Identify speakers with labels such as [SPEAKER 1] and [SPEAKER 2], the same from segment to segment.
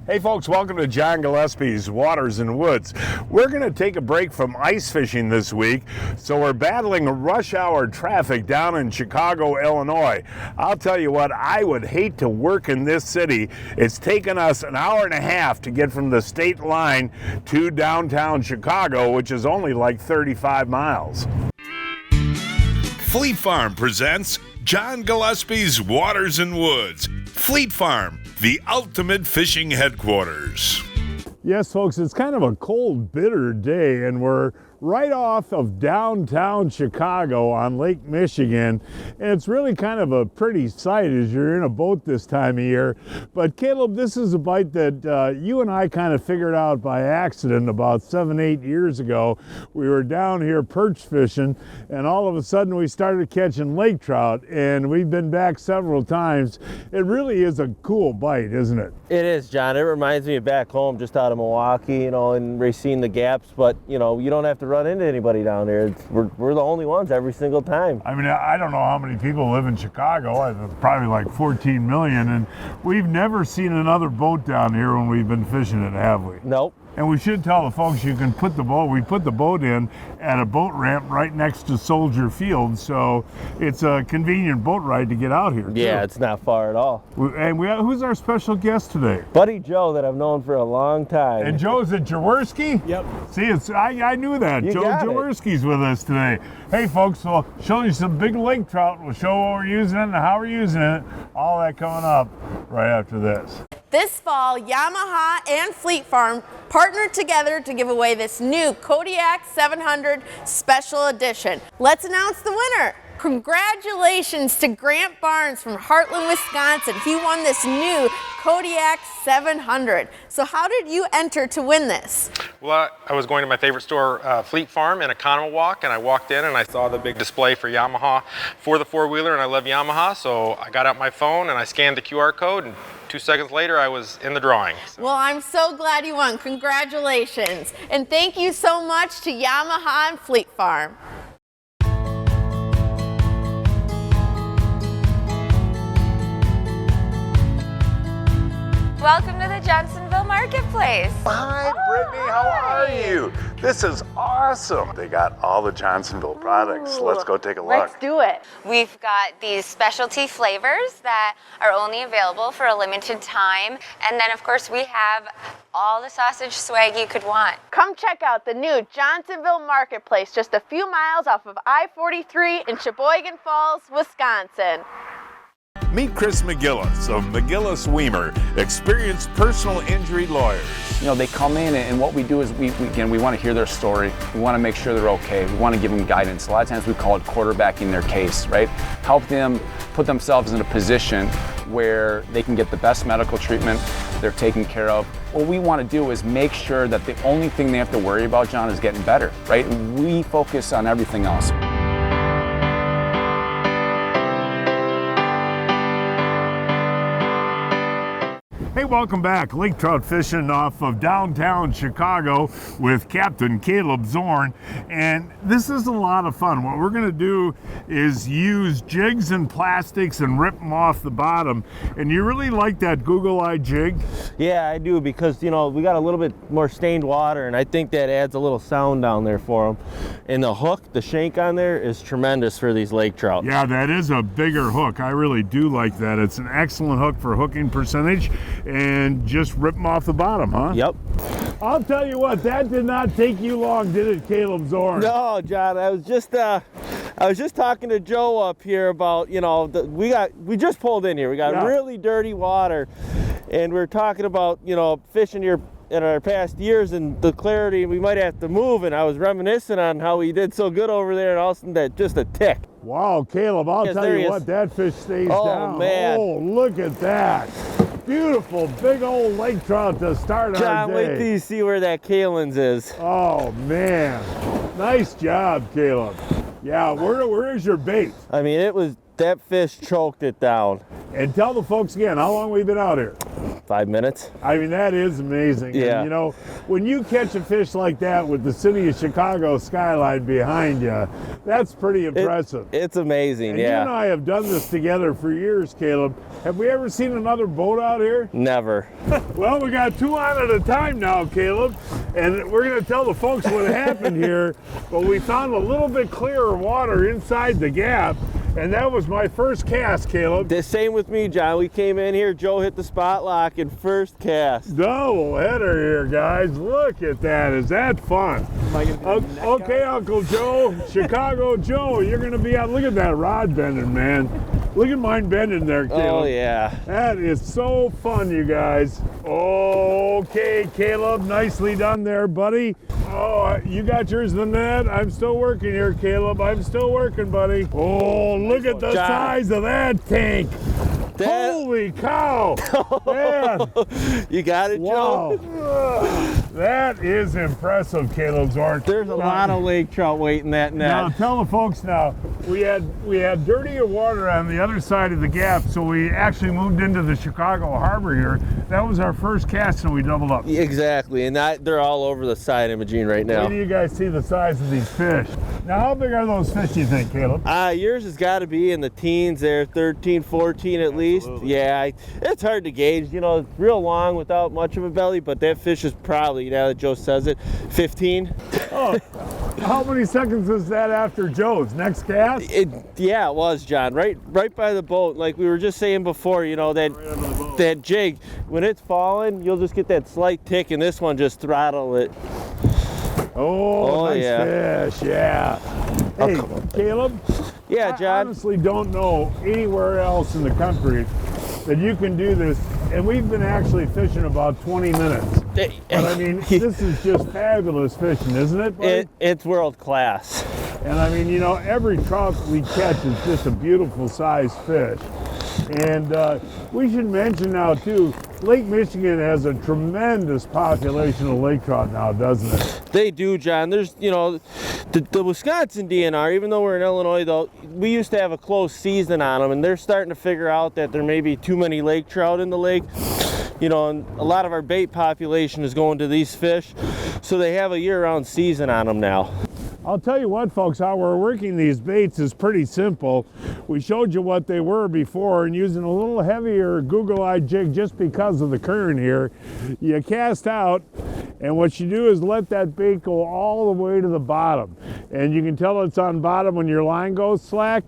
[SPEAKER 1] Hey folks, welcome to John Gillespie's Waters and Woods. We're going to take a break from ice fishing this week, so we're battling rush hour traffic down in Chicago, Illinois. I'll tell you what, I would hate to work in this city. It's taken us an hour and a half to get from the state line to downtown Chicago, which is only like 35 miles.
[SPEAKER 2] Fleet Farm presents John Gillespie's Waters and Woods. Fleet Farm, the ultimate fishing headquarters.
[SPEAKER 1] Yes, folks, it's kind of a cold, bitter day, and we're right off of downtown Chicago on Lake Michigan, and it's really kind of a pretty sight as you're in a boat this time of year. But Caleb, this is a bite that you and I kind of figured out by accident about 7-8 years ago. We were down here perch fishing, and all of a sudden we started catching lake trout, and we've been back several times. It really is a cool bite, isn't it?
[SPEAKER 3] It is, John. It reminds me of back home, just out of Milwaukee, and Racine the Gaps, but you don't have to run into anybody down there. We're the only ones every single time.
[SPEAKER 1] I mean, I don't know how many people live in Chicago. Probably like 14 million, and we've never seen another boat down here when we've been fishing it, have we?
[SPEAKER 3] Nope.
[SPEAKER 1] And we should tell the folks we put the boat in at a boat ramp right next to Soldier Field, so it's a convenient boat ride to get out here.
[SPEAKER 3] Yeah,
[SPEAKER 1] too.
[SPEAKER 3] It's not far at all.
[SPEAKER 1] And who's our special guest today?
[SPEAKER 3] Buddy Joe, that I've known for a long time.
[SPEAKER 1] And Joe's at Jaworski?
[SPEAKER 3] Yep.
[SPEAKER 1] See, I knew that. Joe Jaworski's with us today. Hey folks, we'll show you some big lake trout. We'll show what we're using it and how we're using it. All that coming up right after this.
[SPEAKER 4] This fall, Yamaha and Fleet Farm partnered together to give away this new Kodiak 700 Special Edition. Let's announce the winner. Congratulations to Grant Barnes from Heartland, Wisconsin. He won this new Kodiak 700. So how did you enter to win this?
[SPEAKER 5] Well, I was going to my favorite store, Fleet Farm, in Economawalk, and I walked in and I saw the big display for Yamaha for the four-wheeler, and I love Yamaha, so I got out my phone and I scanned the QR code, and 2 seconds later I was in the drawing. So.
[SPEAKER 4] Well, I'm so glad you won. Congratulations. And thank you so much to Yamaha and Fleet Farm.
[SPEAKER 6] Welcome to the Johnsonville Marketplace.
[SPEAKER 1] Hi, Brittany, how are you? This is awesome. They got all the Johnsonville products. Let's go take a look.
[SPEAKER 4] Let's do it.
[SPEAKER 6] We've got these specialty flavors that are only available for a limited time. And then, of course, we have all the sausage swag you could want.
[SPEAKER 4] Come check out the new Johnsonville Marketplace, just a few miles off of I-43 in Sheboygan Falls, Wisconsin.
[SPEAKER 2] Meet Chris McGillis of McGillis Weimer, experienced personal injury lawyers.
[SPEAKER 7] They come in, and what we do is we want to hear their story. We want to make sure they're okay. We want to give them guidance. A lot of times we call it quarterbacking their case, right? Help them put themselves in a position where they can get the best medical treatment, they're taken care of. What we want to do is make sure that the only thing they have to worry about, John, is getting better, right? We focus on everything else.
[SPEAKER 1] Hey, welcome back. Lake trout fishing off of downtown Chicago with Captain Caleb Zorn. And this is a lot of fun. What we're going to do is use jigs and plastics and rip them off the bottom. And you really like that Google Eye jig?
[SPEAKER 3] Yeah, I do, because we got a little bit more stained water, and I think that adds a little sound down there for them. And the hook, the shank on there, is tremendous for these lake trout.
[SPEAKER 1] Yeah, that is a bigger hook. I really do like that. It's an excellent hook for hooking percentage. And just rip them off the bottom, huh?
[SPEAKER 3] Yep.
[SPEAKER 1] I'll tell you what, that did not take you long, did it, Caleb Zorn?
[SPEAKER 3] No, John, I was just talking to Joe up here about, we just pulled in here. We got really dirty water, and we're talking about, fishing here in our past years and the clarity we might have to move, and I was reminiscing on how we did so good over there, and all of a sudden that just a tick.
[SPEAKER 1] Wow, Caleb, I'll tell you what, that fish stays down.
[SPEAKER 3] Oh, man.
[SPEAKER 1] Oh, look at that. Beautiful, big old lake trout to start our day.
[SPEAKER 3] John, wait till you see where that Kalin's is.
[SPEAKER 1] Oh, man. Nice job, Caleb. Yeah, where is your bait?
[SPEAKER 3] I mean, that fish choked it down.
[SPEAKER 1] And tell the folks again, how long we've been out here?
[SPEAKER 3] 5 minutes.
[SPEAKER 1] I mean, that is amazing.
[SPEAKER 3] Yeah.
[SPEAKER 1] And, you know, when you catch a fish like that with the city of Chicago skyline behind you, that's pretty impressive.
[SPEAKER 3] It's amazing,
[SPEAKER 1] And you and I have done this together for years, Caleb. Have we ever seen another boat out here?
[SPEAKER 3] Never.
[SPEAKER 1] Well, we got 2 on at a time now, Caleb, and we're going to tell the folks what happened here. But we found a little bit clearer water inside the gap, and that was my first cast, Caleb.
[SPEAKER 3] The same with me, John. We came in here, Joe hit the spot lock in first cast.
[SPEAKER 1] Double header here, guys. Look at that. Is that fun? Okay, Uncle Joe, Chicago Joe, you're going to be out. Look at that rod bending, man. Look at mine bending there, Caleb.
[SPEAKER 3] Oh, yeah.
[SPEAKER 1] That is so fun, you guys. Okay, Caleb, nicely done there, buddy. Oh, you got yours in the net. I'm still working here, Caleb. I'm still working, buddy. Oh, look at the size of that tank. Holy cow! Man.
[SPEAKER 3] You got it,
[SPEAKER 1] Wow.
[SPEAKER 3] Joe?
[SPEAKER 1] That is impressive, Caleb Zorn.
[SPEAKER 3] There's a lot of lake trout weight in that net.
[SPEAKER 1] Now tell the folks now, we had dirtier water on the other side of the gap, so we actually moved into the Chicago harbor here. That was our first cast and we doubled up.
[SPEAKER 3] Exactly, and they're all over the side imaging right now.
[SPEAKER 1] Wait till you guys see the size of these fish. Now how big are those fish, you think, Caleb?
[SPEAKER 3] Yours has got to be in the teens there, 13, 14 at least. Yeah, it's hard to gauge. You know, it's real long without much of a belly, but that fish is probably, now that Joe says it, 15.
[SPEAKER 1] Oh, how many seconds was that after Joe's next cast?
[SPEAKER 3] Yeah, it was, John. Right by the boat. Like we were just saying before, you know, that jig, when it's falling, you'll just get that slight tick, and this one just throttle it.
[SPEAKER 1] Oh, nice
[SPEAKER 3] yeah.
[SPEAKER 1] fish, yeah. Hey, Caleb?
[SPEAKER 3] Yeah,
[SPEAKER 1] I
[SPEAKER 3] John.
[SPEAKER 1] honestly don't know anywhere else in the country that you can do this, and we've been actually fishing about 20 minutes. But I mean, this is just fabulous fishing, isn't it, buddy?
[SPEAKER 3] It's world class.
[SPEAKER 1] And I mean, you know, every trout we catch is just a beautiful sized fish. And we should mention now too, Lake Michigan has a tremendous population of lake trout now, doesn't it?
[SPEAKER 3] They do, John. There's, you know, the Wisconsin DNR, even though we're in Illinois though, we used to have a close season on them, and they're starting to figure out that there may be too many lake trout in the lake. You know, and a lot of our bait population is going to these fish, so they have a year-round season on them now.
[SPEAKER 1] I'll tell you what, folks, how we're working these baits is pretty simple. We showed you what they were before, and using a little heavier Google-Eye jig just because of the current here, you cast out, and what you do is let that bait go all the way to the bottom. And you can tell it's on bottom when your line goes slack.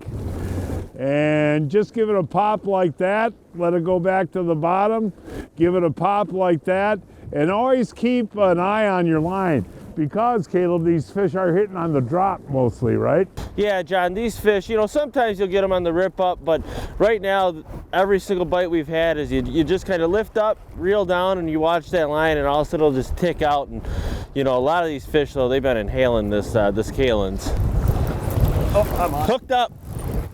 [SPEAKER 1] And just give it a pop like that, let it go back to the bottom, give it a pop like that, and always keep an eye on your line. Because, Caleb, these fish are hitting on the drop mostly, right?
[SPEAKER 3] Yeah, John, these fish, you know, sometimes you'll get them on the rip up, but right now, every single bite we've had is you just kind of lift up, reel down, and you watch that line, and all of a sudden it'll just tick out. And, you know, a lot of these fish, though, they've been inhaling this Kalin's.
[SPEAKER 8] Oh, I'm on.
[SPEAKER 3] Hooked up,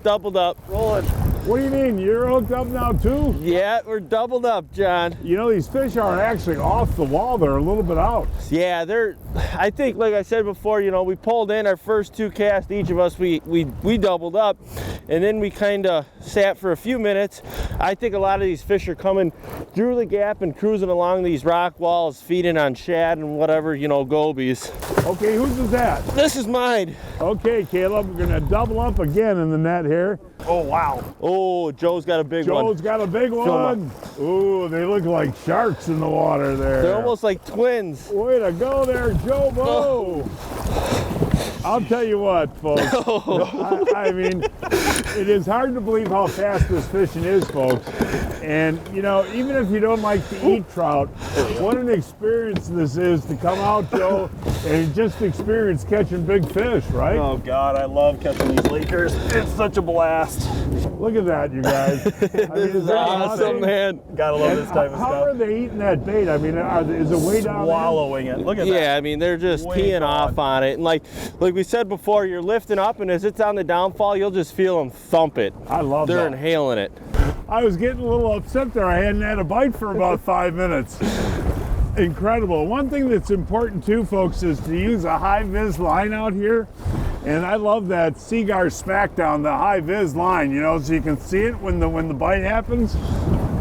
[SPEAKER 3] doubled up.
[SPEAKER 8] Rolling.
[SPEAKER 1] What do you mean? You're hooked up now, too?
[SPEAKER 3] Yeah, we're doubled up, John.
[SPEAKER 1] You know, these fish aren't actually off the wall. They're a little bit out.
[SPEAKER 3] Yeah, I think, like I said before, you know, we pulled in our first 2 casts, each of us, we doubled up, and then we kind of sat for a few minutes. I think a lot of these fish are coming through the gap and cruising along these rock walls, feeding on shad and whatever, you know, gobies.
[SPEAKER 1] Okay, whose is that?
[SPEAKER 3] This is mine.
[SPEAKER 1] Okay, Caleb, we're gonna double up again in the net here.
[SPEAKER 8] Oh, wow.
[SPEAKER 3] Oh, Joe's got a big one.
[SPEAKER 1] Joe's got a big one. Ooh, they look like sharks in the water there.
[SPEAKER 3] They're almost like twins.
[SPEAKER 1] Way to go there, Joe Bo. I'll tell you what, folks. I mean, it is hard to believe how fast this fishing is, folks. And, you know, even if you don't like to eat trout, what an experience this is to come out, Joe, and just experience catching big fish, right?
[SPEAKER 8] Oh, God, I love catching these lakers. It's such a blast.
[SPEAKER 1] Look at that, you guys.
[SPEAKER 3] This is awesome, man.
[SPEAKER 8] Gotta love this type of
[SPEAKER 1] How
[SPEAKER 8] stuff.
[SPEAKER 1] are they eating that bait? I mean, is it way down there?
[SPEAKER 8] Swallowing it. Look at that.
[SPEAKER 3] Yeah, I mean, they're just
[SPEAKER 8] Way
[SPEAKER 3] teeing
[SPEAKER 8] gone.
[SPEAKER 3] off on it. And like we said before, you're lifting up, and as it's on the downfall, you'll just feel them thump it.
[SPEAKER 1] I love
[SPEAKER 3] They're
[SPEAKER 1] that.
[SPEAKER 3] inhaling it.
[SPEAKER 1] I was getting a little upset there. I hadn't had a bite for about 5 minutes. Incredible. One thing that's important too, folks, is to use a high vis line out here. And I love that Seagar Smackdown, the high vis line, you know, so you can see it when the bite happens.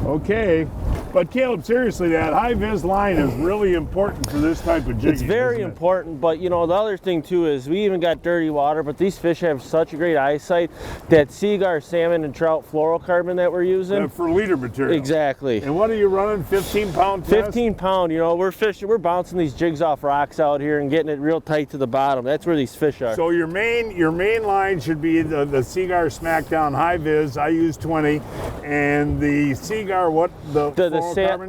[SPEAKER 1] Okay. But Caleb, seriously, that high vis line is really important for this type of jigging.
[SPEAKER 3] It's very
[SPEAKER 1] isn't it?
[SPEAKER 3] important, but you know, the other thing too is we even got dirty water, but these fish have such a great eyesight. That seagar, salmon, and trout fluorocarbon that we're using.
[SPEAKER 1] Yeah, for leader material.
[SPEAKER 3] Exactly.
[SPEAKER 1] And what are you running, 15-pound test?
[SPEAKER 3] 15 pound, you know, we're fishing, we're bouncing these jigs off rocks out here and getting it real tight to the bottom. That's where these fish are.
[SPEAKER 1] So your main line should be the Seagar Smackdown High Vis. I use 20, and the Seagar, what, the fluorocarbon?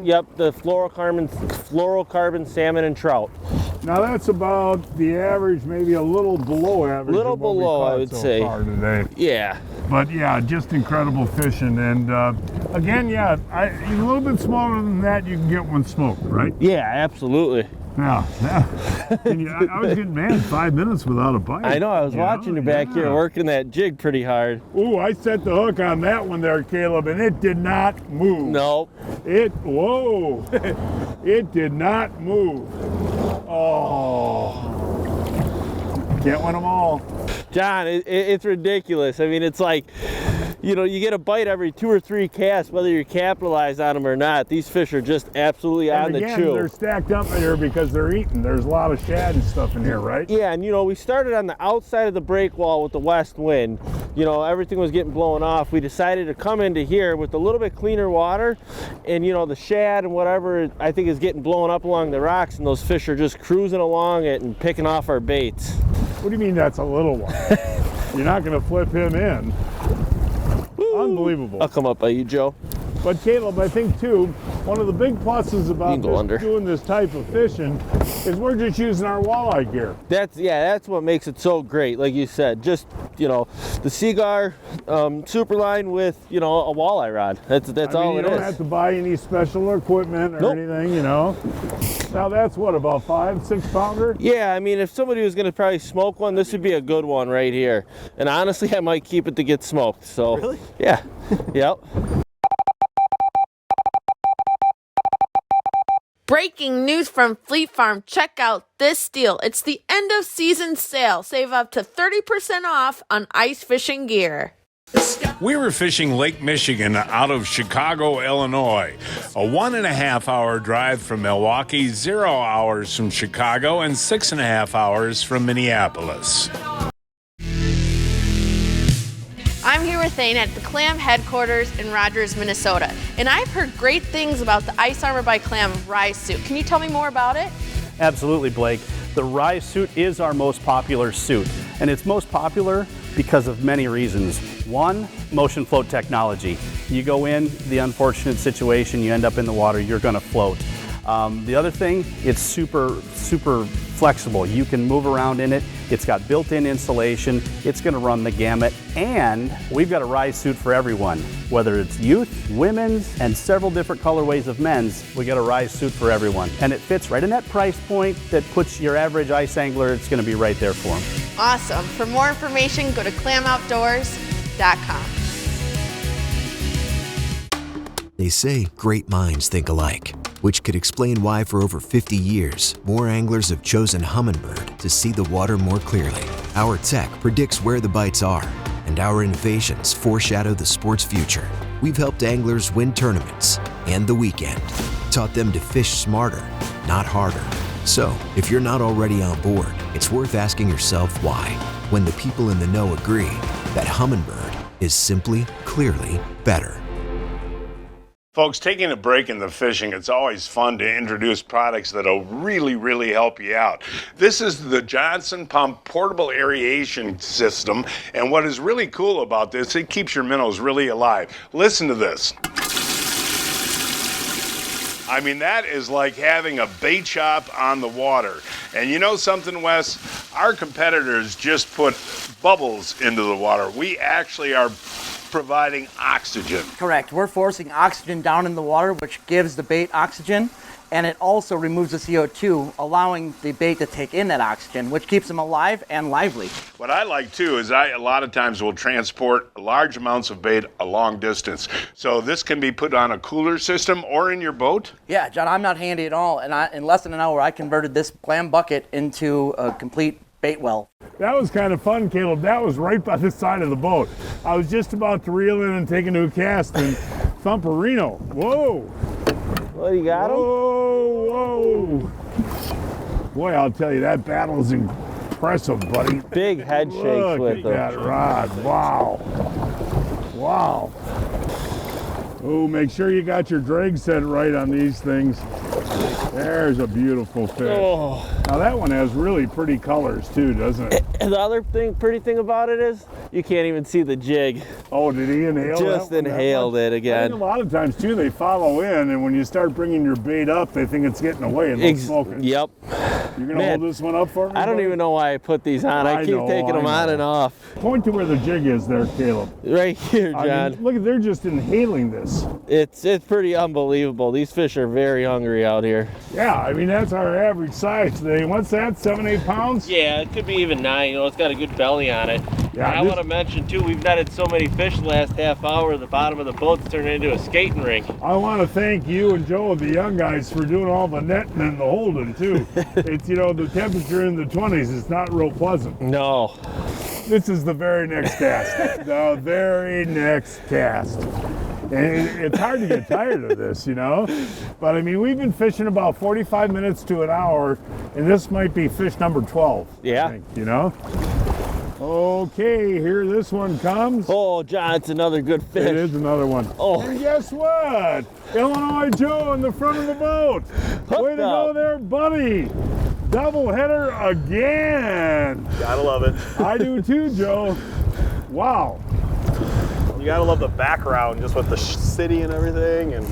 [SPEAKER 3] Yep, the fluorocarbon salmon and trout.
[SPEAKER 1] Now that's about the average, maybe a little below average.
[SPEAKER 3] Little
[SPEAKER 1] of what we
[SPEAKER 3] below,
[SPEAKER 1] caught
[SPEAKER 3] I would
[SPEAKER 1] so
[SPEAKER 3] say.
[SPEAKER 1] far today.
[SPEAKER 3] Yeah.
[SPEAKER 1] But yeah, just incredible fishing. And again, yeah, a little bit smaller than that, you can get one smoked, right?
[SPEAKER 3] Yeah, absolutely.
[SPEAKER 1] Yeah. I was getting mad 5 minutes without a bite.
[SPEAKER 3] I know, I was watching you back here working that jig pretty hard.
[SPEAKER 1] Ooh, I set the hook on that one there, Caleb, and it did not move.
[SPEAKER 3] Nope.
[SPEAKER 1] Whoa, it did not move. Oh. Can't win them all.
[SPEAKER 3] John, it's ridiculous. I mean, it's like, you know, you get a bite every 2 or 3 casts, whether you capitalize on them or not. These fish are just absolutely on the chew.
[SPEAKER 1] They're stacked up in here because they're eating. There's a lot of shad and stuff in here, right?
[SPEAKER 3] Yeah, and you know, we started on the outside of the break wall with the west wind. You know, everything was getting blown off. We decided to come into here with a little bit cleaner water, and you know, the shad and whatever I think is getting blown up along the rocks, and those fish are just cruising along it and picking off our baits.
[SPEAKER 1] What do you mean that's a little one? You're not going to flip him in. Woo. Unbelievable.
[SPEAKER 3] I'll come up by you, Joe.
[SPEAKER 1] But Caleb, I think too, one of the big pluses about doing this type of fishing is we're just using our walleye gear.
[SPEAKER 3] That's what makes it so great. Like you said, just, you know, the Seagar Superline with, you know, a walleye rod. That's all it is.
[SPEAKER 1] You don't have to buy any special equipment or anything, you know. Now that's what, about 5-6 pounder?
[SPEAKER 3] Yeah, I mean, if somebody was going to probably smoke one, this would be a good one right here. And honestly, I might keep it to get smoked. So
[SPEAKER 8] really?
[SPEAKER 3] Yeah. Yep.
[SPEAKER 4] Breaking news from Fleet Farm. Check out this deal. It's the end of season sale. Save up to 30% off on ice fishing gear.
[SPEAKER 2] We were fishing Lake Michigan out of Chicago, Illinois. A 1.5 hour drive from Milwaukee, 0 hours from Chicago, and 6.5 hours from Minneapolis.
[SPEAKER 4] I'm here with Thane at the Clam headquarters in Rogers, Minnesota. And I've heard great things about the Ice Armor by Clam Rise suit. Can you tell me more about it?
[SPEAKER 8] Absolutely, Blake. The Rise suit is our most popular suit, and it's most popular because of many reasons. One, motion float technology. You go in the unfortunate situation, you end up in the water, you're going to float. The other thing, it's super flexible. You can move around in it. It's got built-in insulation. It's going to run the gamut. And we've got a Rise suit for everyone, whether it's youth, women's, and several different colorways of men's. We got a Rise suit for everyone. And it fits right in that price point that puts your average ice angler, it's going to be right there for them.
[SPEAKER 4] Awesome. For more information, go to clamoutdoors.com.
[SPEAKER 9] They say great minds think alike, which could explain why for over 50 years, more anglers have chosen Humminbird to see the water more clearly. Our tech predicts where the bites are, and our innovations foreshadow the sport's future. We've helped anglers win tournaments and the weekend, taught them to fish smarter, not harder. So, if you're not already on board, it's worth asking yourself why, when the people in the know agree that Humminbird is simply, clearly better.
[SPEAKER 2] Folks, taking a break in the fishing, it's always fun to introduce products that'll really help you out. This is the Johnson Pump Portable Aeration System, and what is really cool about this, it keeps your minnows really alive. Listen to this. I mean, that is like having a bait shop on the water. And you know something, Wes? Our competitors just put bubbles into the water. We actually are providing oxygen.
[SPEAKER 10] Correct. We're forcing oxygen down in the water, which gives the bait oxygen, and it also removes the CO2, allowing the bait to take in that oxygen, which keeps them alive and lively.
[SPEAKER 2] What I like too is a lot of times will transport large amounts of bait a long distance. So this can be put on a cooler system or in your boat?
[SPEAKER 10] Yeah, John, I'm not handy at all, and in less than an hour I converted this Clam bucket into a complete bait well.
[SPEAKER 1] That was kind of fun, Caleb. That was right by the side of the boat. I was just about to reel in and take a new cast and thump a Reno. Whoa!
[SPEAKER 3] Well, you got him?
[SPEAKER 1] Whoa, whoa. Boy, I'll tell you, that battle is impressive, buddy.
[SPEAKER 3] Big head shakes
[SPEAKER 1] Look
[SPEAKER 3] with
[SPEAKER 1] at
[SPEAKER 3] them.
[SPEAKER 1] that rod. Wow. Wow. Oh, make sure you got your drag set right on these things. There's a beautiful fish.
[SPEAKER 3] Oh.
[SPEAKER 1] Now that one has really pretty colors too, doesn't it?
[SPEAKER 3] And the other pretty thing about it is you can't even see the jig.
[SPEAKER 1] Oh, did he inhale
[SPEAKER 3] Just
[SPEAKER 1] that one
[SPEAKER 3] inhaled it
[SPEAKER 1] I
[SPEAKER 3] again.
[SPEAKER 1] think a lot of times too, they follow in, and when you start bringing your bait up, they think it's getting away and they'll smoke it.
[SPEAKER 3] Yep.
[SPEAKER 1] You're gonna
[SPEAKER 3] Man,
[SPEAKER 1] hold this one up for me?
[SPEAKER 3] I don't
[SPEAKER 1] buddy?
[SPEAKER 3] even know why I put these on. I keep taking them on and off.
[SPEAKER 1] Point to where the jig is there, Caleb.
[SPEAKER 3] Right here, John.
[SPEAKER 1] I mean, look, they're just inhaling this.
[SPEAKER 3] It's pretty unbelievable. These fish are very hungry out here.
[SPEAKER 1] Yeah, I mean, that's our average size today. What's that, 7, 8 pounds?
[SPEAKER 3] Yeah, it could be even 9. You know, it's got a good belly on it.
[SPEAKER 1] Yeah,
[SPEAKER 3] and I want to mention too, we've netted so many fish the last half hour, the bottom of the boat's turned into a skating rink.
[SPEAKER 1] I want to thank you and Joe, the young guys, for doing all the netting and the holding too. It's, you know, the temperature in the 20s is not real pleasant.
[SPEAKER 3] No.
[SPEAKER 1] This is the very next cast. The very next cast. And it's hard to get tired of this, you know? But I mean, we've been fishing about 45 minutes to an hour, and this might be fish number 12.
[SPEAKER 3] Yeah.
[SPEAKER 1] I think, you know? Okay, here this one comes.
[SPEAKER 3] Oh, John, it's another good fish.
[SPEAKER 1] It is another one.
[SPEAKER 3] Oh.
[SPEAKER 1] And guess what? Illinois Joe in the front of the boat. Way to go there, buddy. Double header again.
[SPEAKER 11] Gotta love it.
[SPEAKER 1] I do too, Joe. Wow.
[SPEAKER 11] You gotta love the background just with the city and everything. And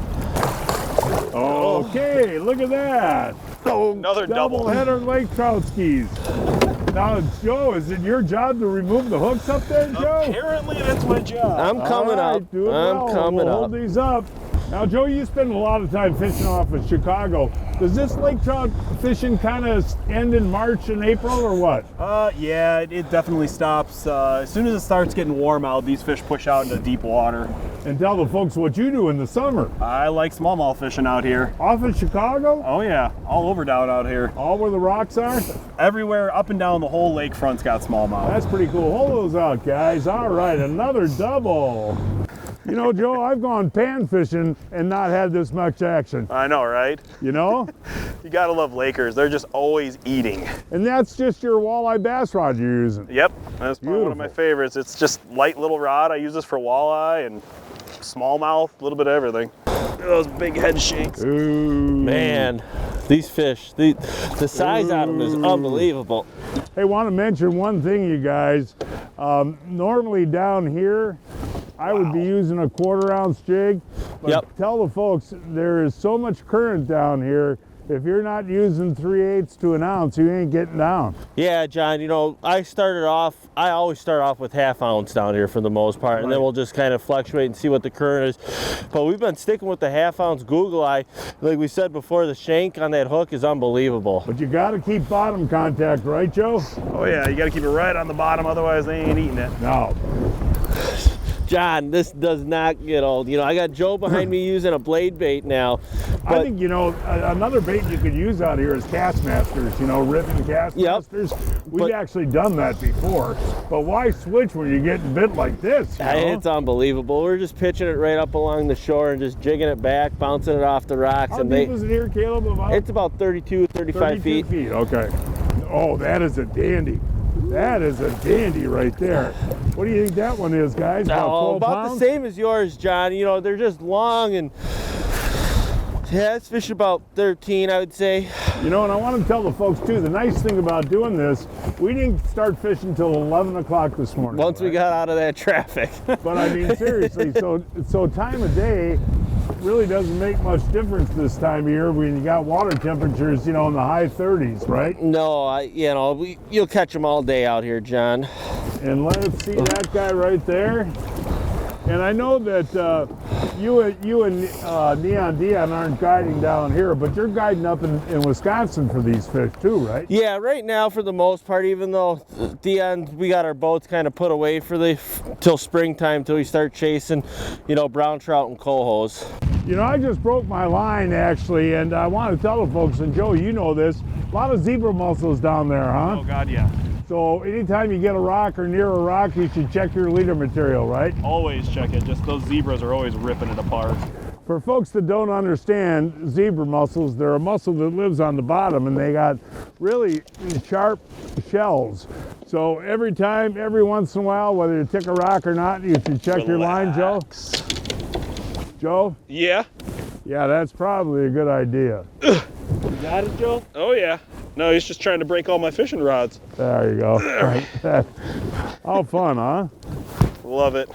[SPEAKER 1] okay, look at that.
[SPEAKER 11] oh, another double
[SPEAKER 1] header Lake Trout skis. Now, Joe, is it your job to remove the hooks up there, Joe?
[SPEAKER 11] Apparently that's my job.
[SPEAKER 3] I'm coming
[SPEAKER 1] All right,
[SPEAKER 3] up.
[SPEAKER 1] do it
[SPEAKER 3] I'm
[SPEAKER 1] well.
[SPEAKER 3] coming
[SPEAKER 1] We'll
[SPEAKER 3] up.
[SPEAKER 1] hold these up. Now, Joe, you spend a lot of time fishing off of Chicago. Does this lake trout fishing kind of end in March and April or what?
[SPEAKER 11] Yeah, it definitely stops. As soon as it starts getting warm out, these fish push out into deep water.
[SPEAKER 1] And tell the folks what you do in the summer.
[SPEAKER 11] I like smallmouth fishing out here.
[SPEAKER 1] Off of Chicago?
[SPEAKER 11] Oh yeah, all over down out here.
[SPEAKER 1] All where the rocks are?
[SPEAKER 11] Everywhere, up and down the whole lakefront's got smallmouth.
[SPEAKER 1] That's pretty cool. Hold those out, guys. All right, another double. You know, Joe, I've gone pan fishing and not had this much action.
[SPEAKER 11] I know, right?
[SPEAKER 1] You know?
[SPEAKER 11] You gotta love Lakers. They're just always eating.
[SPEAKER 1] And that's just your walleye bass rod you're using.
[SPEAKER 11] Yep, that's probably one of my favorites. It's just light little rod. I use this for walleye and smallmouth, a little bit of everything. Those big head shakes.
[SPEAKER 1] Ooh.
[SPEAKER 3] Man, these fish, the size on them is unbelievable.
[SPEAKER 1] Hey, want to mention one thing, you guys. Normally down here, I would be using a 1/4 ounce jig, but tell the folks there is so much current down here. If you're not using 3/8 to an ounce, you ain't getting down.
[SPEAKER 3] Yeah, John, you know, I always start off with 1/2 ounce down here for the most part, and then we'll just kind of fluctuate and see what the current is. But we've been sticking with the 1/2 ounce Google Eye. Like we said before, the shank on that hook is unbelievable.
[SPEAKER 1] But you got to keep bottom contact, right, Joe?
[SPEAKER 11] Oh yeah, you gotta keep it right on the bottom, otherwise they ain't eating it.
[SPEAKER 1] No.
[SPEAKER 3] John, this does not get old. You know, I got Joe behind me using a blade bait now.
[SPEAKER 1] I think, you know, another bait you could use out here is Castmasters, you know, ribbon Castmasters. We've actually done that before, but why switch when you're getting bit like this? You know?
[SPEAKER 3] It's unbelievable. We're just pitching it right up along the shore and just jigging it back, bouncing it off the rocks.
[SPEAKER 1] How deep is it here, Caleb?
[SPEAKER 3] It's about 32, 35 feet.
[SPEAKER 1] 32 feet, okay. Oh, that is a dandy. That is a dandy right there. What do you think that one is, guys? About 12 pounds?
[SPEAKER 3] The same as yours, John. You know, they're just long and yeah, it's fish about 13, I would say.
[SPEAKER 1] You know, and I want to tell the folks too, the nice thing about doing this, we didn't start fishing until 11 o'clock this morning.
[SPEAKER 3] Once we got out of that traffic.
[SPEAKER 1] But I mean, seriously, so time of day really doesn't make much difference this time of year when you got water temperatures, you know, in the high 30s, right?
[SPEAKER 3] No, you'll catch them all day out here, John.
[SPEAKER 1] And let's see that guy right there. And I know that you and Neon Dion aren't guiding down here, but you're guiding up in Wisconsin for these fish too, right?
[SPEAKER 3] Yeah, right now for the most part, even though Dion, we got our boats kind of put away till springtime, till we start chasing, you know, brown trout and cohos.
[SPEAKER 1] You know, I just broke my line actually, and I want to tell the folks, and Joe, you know this, a lot of zebra mussels down there, huh?
[SPEAKER 11] Oh God, yeah.
[SPEAKER 1] So anytime you get a rock or near a rock, you should check your leader material, right?
[SPEAKER 11] Always check it. Just those zebras are always ripping it apart.
[SPEAKER 1] For folks that don't understand zebra mussels, they're a mussel that lives on the bottom, and they got really sharp shells. So every once in a while, whether you tick a rock or not, if you check your line, Joe. Joe?
[SPEAKER 11] Yeah.
[SPEAKER 1] Yeah, that's probably a good idea.
[SPEAKER 3] You got it, Joe?
[SPEAKER 11] Oh yeah. No, he's just trying to break all my fishing rods.
[SPEAKER 1] There you go. How fun, huh?
[SPEAKER 11] Love it.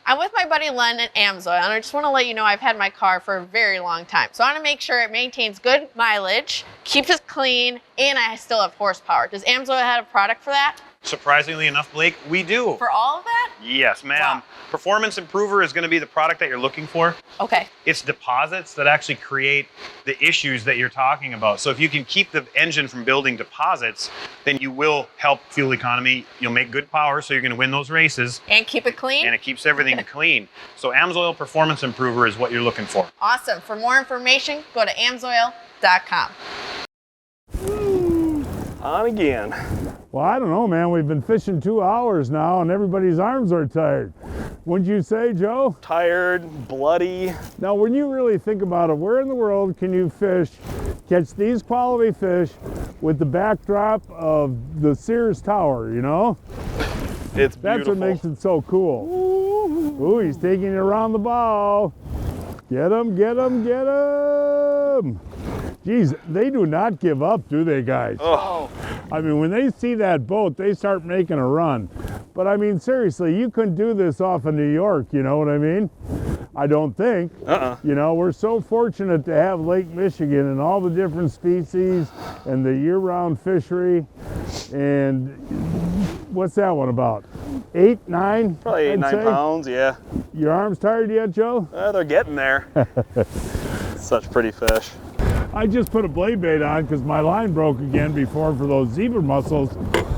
[SPEAKER 4] I'm with my buddy Len at Amsoil, and I just want to let you know I've had my car for a very long time. So I want to make sure it maintains good mileage, keeps it clean, and I still have horsepower. Does Amsoil have a product for that?
[SPEAKER 12] Surprisingly enough, Blake, we do.
[SPEAKER 4] For all of that?
[SPEAKER 12] Yes, ma'am.
[SPEAKER 4] Wow.
[SPEAKER 12] Performance Improver is going to be the product that you're looking for.
[SPEAKER 4] Okay.
[SPEAKER 12] It's deposits that actually create the issues that you're talking about. So if you can keep the engine from building deposits, then you will help fuel economy. You'll make good power, so you're going to win those races.
[SPEAKER 4] And keep it clean?
[SPEAKER 12] And it keeps everything clean. So Amsoil Performance Improver is what you're looking for.
[SPEAKER 4] Awesome. For more information, go to amsoil.com.
[SPEAKER 11] On again.
[SPEAKER 1] Well, I don't know, man. We've been fishing 2 hours now, and everybody's arms are tired. Wouldn't you say, Joe?
[SPEAKER 11] Tired, bloody.
[SPEAKER 1] Now, when you really think about it, where in the world can you catch these quality fish with the backdrop of the Sears Tower, you know?
[SPEAKER 11] It's beautiful.
[SPEAKER 1] That's what makes it so cool. Ooh, he's taking it around the bow. Get him, get him, get him. Geez, they do not give up, do they, guys?
[SPEAKER 11] Oh.
[SPEAKER 1] I mean, when they see that boat, they start making a run. But I mean, seriously, you couldn't do this off of New York, you know what I mean? I don't think. You know, we're so fortunate to have Lake Michigan and all the different species and the year-round fishery. And what's that one about? 8, 9?
[SPEAKER 11] Probably 8, 9 pounds, yeah.
[SPEAKER 1] Your arms tired yet, Joe?
[SPEAKER 11] They're getting there. Such pretty fish.
[SPEAKER 1] I just put a blade bait on because my line broke again before for those zebra mussels,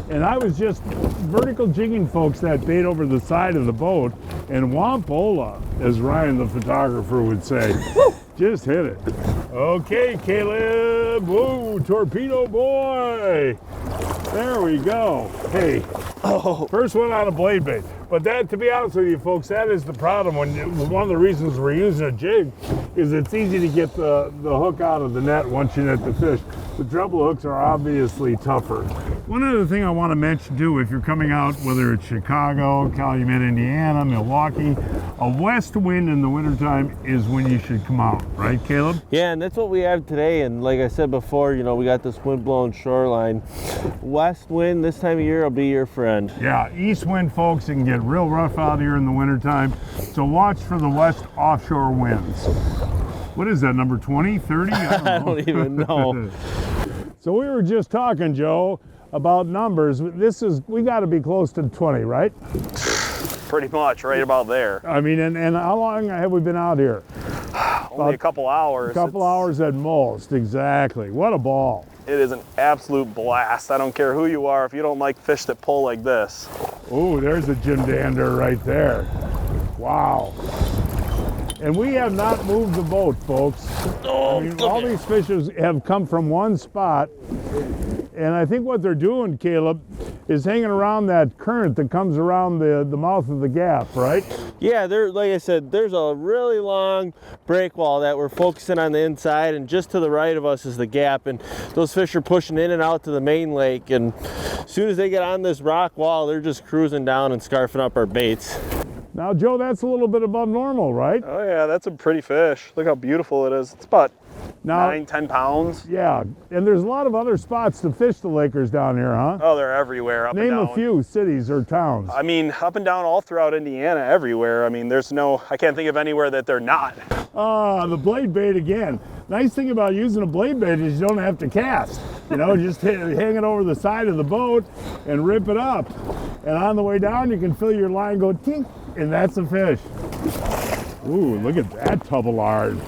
[SPEAKER 1] and I was just vertical jigging, folks, that bait over the side of the boat, and wampola, as Ryan the photographer would say. Just hit it. Okay, Caleb. Whoa, torpedo boy. There we go. Hey, first one on a blade bait. But that, to be honest with you folks, that is the problem. One of the reasons we're using a jig is it's easy to get the hook out of the net once you net the fish. The treble hooks are obviously tougher. One other thing I want to mention too, if you're coming out, whether it's Chicago, Calumet, Indiana, Milwaukee, a west wind in the wintertime is when you should come out, right, Caleb?
[SPEAKER 3] Yeah, and that's what we have today. And like I said before, you know, we got this wind-blown shoreline. West wind this time of year will be your friend.
[SPEAKER 1] Yeah, east wind, folks, it can get real rough out here in the wintertime. So watch for the west offshore winds. What is that, number 20, 30? I
[SPEAKER 3] don't even know.
[SPEAKER 1] So we were just talking, Joe, about numbers. We got to be close to 20, right?
[SPEAKER 11] Pretty much, right about there.
[SPEAKER 1] I mean, and how long have we been out here?
[SPEAKER 11] Only a couple hours.
[SPEAKER 1] A couple hours at most, exactly. What a ball.
[SPEAKER 11] It is an absolute blast. I don't care who you are if you don't like fish that pull like this.
[SPEAKER 1] Ooh, there's a Jim Dander right there. Wow. And we have not moved the boat, folks. I mean, all these fish have come from one spot. And I think what they're doing, Caleb, is hanging around that current that comes around the mouth of the gap, right?
[SPEAKER 3] Yeah, like I said, there's a really long break wall that we're focusing on the inside, and just to the right of us is the gap, and those fish are pushing in and out to the main lake, and as soon as they get on this rock wall, they're just cruising down and scarfing up our baits.
[SPEAKER 1] Now, Joe, that's a little bit above normal, right?
[SPEAKER 11] Oh yeah, that's a pretty fish. Look how beautiful it is. It's about 9, 10 pounds.
[SPEAKER 1] Yeah, and there's a lot of other spots to fish the Lakers down here, huh?
[SPEAKER 11] Oh, they're everywhere, up and down.
[SPEAKER 1] Name a few cities or towns.
[SPEAKER 11] I mean, up and down all throughout Indiana, everywhere. I mean, I can't think of anywhere that they're not.
[SPEAKER 1] The blade bait again. Nice thing about using a blade bait is you don't have to cast. You know, just hang it over the side of the boat and rip it up. And on the way down, you can feel your line go tink, and that's a fish. Ooh, look at that tubalard.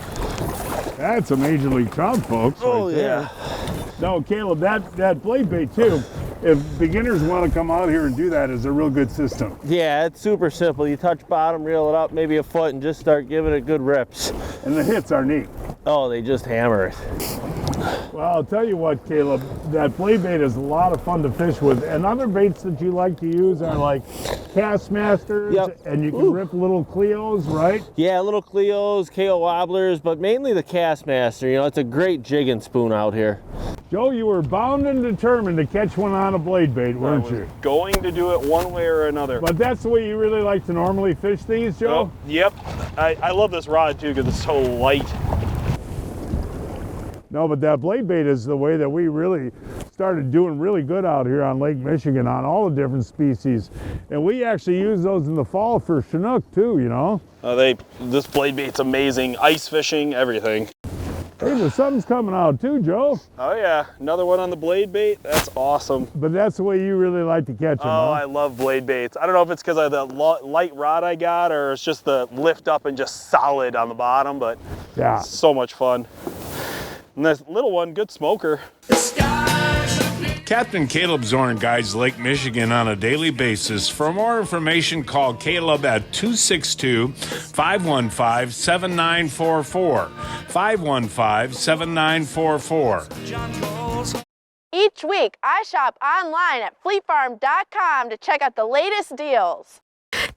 [SPEAKER 1] That's a Major League Trout, folks.
[SPEAKER 3] Oh,
[SPEAKER 1] right there.
[SPEAKER 3] yeah.
[SPEAKER 1] No, Caleb, that blade bait too, if beginners want to come out here and do that, is a real good system.
[SPEAKER 3] Yeah, it's super simple. You touch bottom, reel it up maybe a foot, and just start giving it good rips.
[SPEAKER 1] And the hits are neat.
[SPEAKER 3] Oh, they just hammer it.
[SPEAKER 1] Well, I'll tell you what, Caleb, that blade bait is a lot of fun to fish with. And other baits that you like to use are like Castmasters,
[SPEAKER 3] Yep.
[SPEAKER 1] and you can rip little Cleos, right?
[SPEAKER 3] Yeah, little Cleos, KO wobblers, but mainly the Castmaster. You know, it's a great jigging spoon out here.
[SPEAKER 1] Joe, you were bound and determined to catch one on a blade bait, weren't you?
[SPEAKER 11] Going to do it one way or another.
[SPEAKER 1] But that's the way you really like to normally fish these, Joe?
[SPEAKER 11] Oh, yep. I love this rod too because it's so light.
[SPEAKER 1] No, but that blade bait is the way that we really started doing really good out here on Lake Michigan on all the different species. And we actually use those in the fall for Chinook too, you know?
[SPEAKER 11] This blade bait's amazing. Ice fishing, everything.
[SPEAKER 1] Hey, but something's coming out too, Joe.
[SPEAKER 11] Oh yeah, another one on the blade bait. That's awesome.
[SPEAKER 1] But that's the way you really like to catch them,
[SPEAKER 11] Oh,
[SPEAKER 1] huh?
[SPEAKER 11] I love blade baits. I don't know if it's because of the light rod I got or it's just the lift up and just solid on the bottom, but
[SPEAKER 1] yeah,
[SPEAKER 11] it's so much fun. And this little one, good smoker.
[SPEAKER 2] Captain Caleb Zorn guides Lake Michigan on a daily basis. For more information, call Caleb at 262-515-7944. 515-7944.
[SPEAKER 4] Each week, I shop online at fleetfarm.com to check out the latest deals.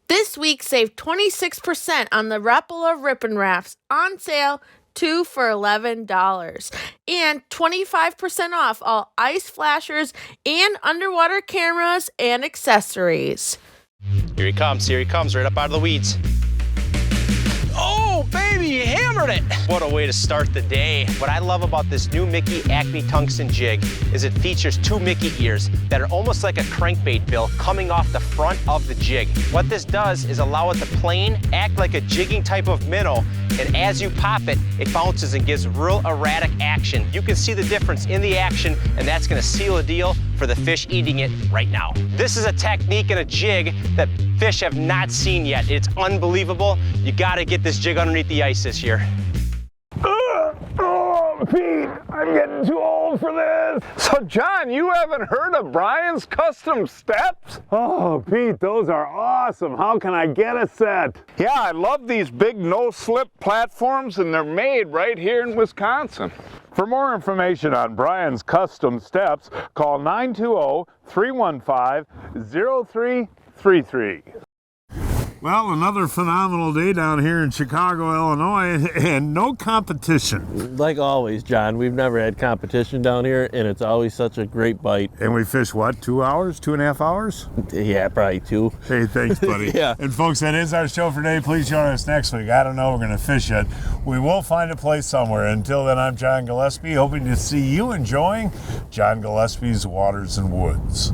[SPEAKER 4] This week, save 26% on the Rapala Rippin' Rafts on sale, 2 for $11, and 25% off all ice flashers and underwater cameras and accessories.
[SPEAKER 13] Here he comes, right up out of the weeds. Oh, baby, you hammered it! What a way to start the day. What I love about this new Mickey Acme Tungsten jig is it features 2 Mickey ears that are almost like a crankbait bill coming off the front of the jig. What this does is allow it to plane, act like a jigging type of minnow, and as you pop it, it bounces and gives real erratic action. You can see the difference in the action, and that's gonna seal a deal for the fish eating it right now. This is a technique and a jig that fish have not seen yet. It's unbelievable. You gotta get this jig underneath the ice this year.
[SPEAKER 1] Oh, Pete, I'm getting too old for this.
[SPEAKER 14] So, John, you haven't heard of Brian's Custom Steps?
[SPEAKER 1] Oh, Pete, those are awesome. How can I get a set?
[SPEAKER 14] Yeah, I love these big no-slip platforms, and they're made right here in Wisconsin.
[SPEAKER 1] For more information on Brian's Custom Steps, call 920-315-0333. Well, another phenomenal day down here in Chicago, Illinois, and no competition.
[SPEAKER 3] Like always, John, we've never had competition down here, and it's always such a great bite.
[SPEAKER 1] And we fish, what, 2 hours, 2.5 hours?
[SPEAKER 3] Yeah, probably 2.
[SPEAKER 1] Hey, thanks, buddy.
[SPEAKER 3] Yeah.
[SPEAKER 1] And folks, that is our show for today. Please join us next week. I don't know, we're going to fish it. We will find a place somewhere. Until then, I'm John Gillespie, hoping to see you enjoying John Gillespie's Waters and Woods.